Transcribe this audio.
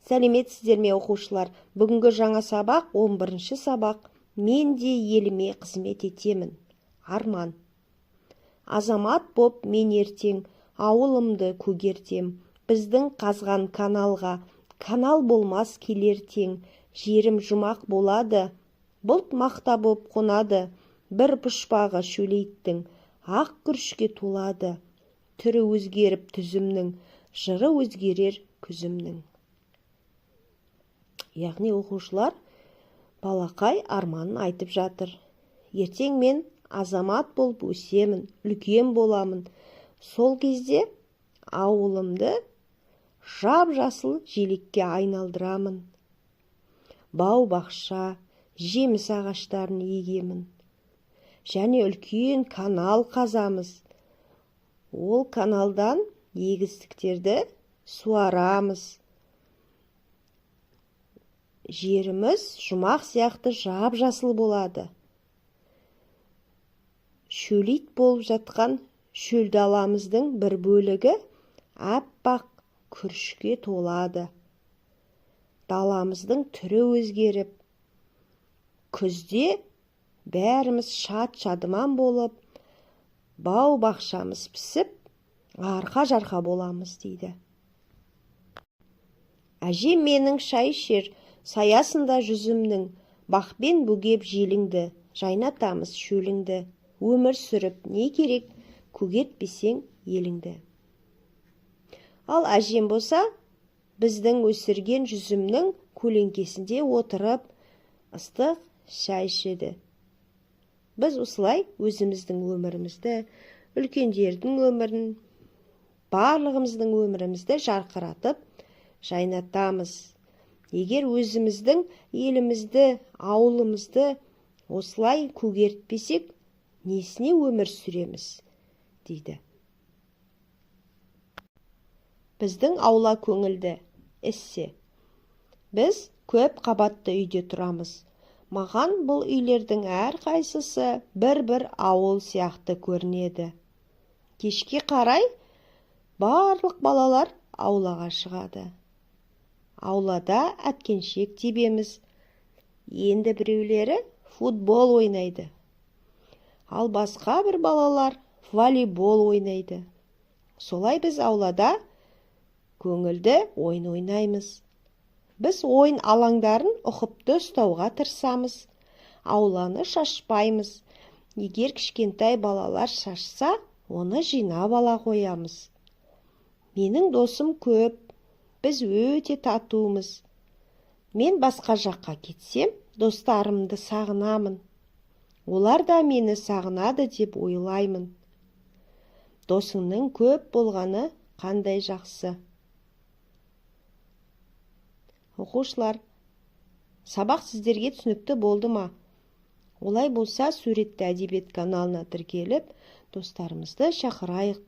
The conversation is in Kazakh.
Сәлеметсіздер ме оқушылар? Бүгінгі жаңа сабақ 11-ші сабақ. Мен де еліме қызмет етемін. Арман. Азамат боп мен ертең ауылымды көгертем. Біздің қазған каналға канал болмас келер тең. Жерім жұмақ болады, бұлт мақта боп қонады. Бір пұшпағы шөлейттің ақ күрішке толады. Түрі өзгеріп түзімнің, жыры өзгерер күзімнің. Яғни оқушылар балақай арманын айтып жатыр. Ертең мен азамат болып өсемін, үлкен боламын. Сол кезде ауылымды жап-жасыл желекке айналдырамын. Бау-бақша, жеміс ағаштарын егемін. Және үлкен канал қазамыз. Ол каналдан егістіктерді суарамыз. Жеріміз жұмақ сияқты жап-жасыл болады. Шөлейт болып жатқан шөл даламыздың бір бөлігі аппақ күрішке толады. Даламыздың түрі өзгеріп, күзде бәріміз шат-шадыман болып, бау-бақшамыз пісіп, арқа-жарқа боламыз дейді. Әжем менің шай ішер, саясында жүзімнің, бақпен бөгеп желіңді, жайнатамыз шөліңді. Өмір сүріп не керек, көгертпесең еліңді. Ал әжем болса, біздің өсірген жүзімнің көлеңкесінде отырып, ыстық шай ішеді. Біз осылай өзіміздің өмірімізді, үлкендердің өмірін, барлығымыздың өмірімізді жарқыратып, жайнатамыз. Егер өзіміздің елімізді, ауылымызды осылай көгертпесек, несіне өмір сүреміз, дейді. Біздің аула көңілді. Эссе. Біз көп қабатты үйде тұрамыз. Маған бұл үйлердің әрқайсысы бір-бір ауыл сияқты көрінеді. Кешке қарай барлық балалар аулаға шығады. Аулада әткеншек тебеміз. Енді біреулері футбол ойнайды. Ал басқа бір балалар волейбол ойнайды. Солай біз аулада көңілді ойын ойнаймыз. Біз ойын алаңдарын ұқыпты ұстауға тырысамыз. Ауланы шашпаймыз. Егер кішкентай балалар шашса, оны жинап ала қоямыз. Менің досым көп. Біз өте татумыз. Мен басқа жаққа кетсем, достарымды сағынамын. Олар да мені сағынады деп ойлаймын. Досыңның көп болғаны қандай жақсы. Оқушылар, сабақ сіздерге түсінікті болды ма? Олай болса, суретті әдебиет каналына тіркеліп, достарымызды шақырайық.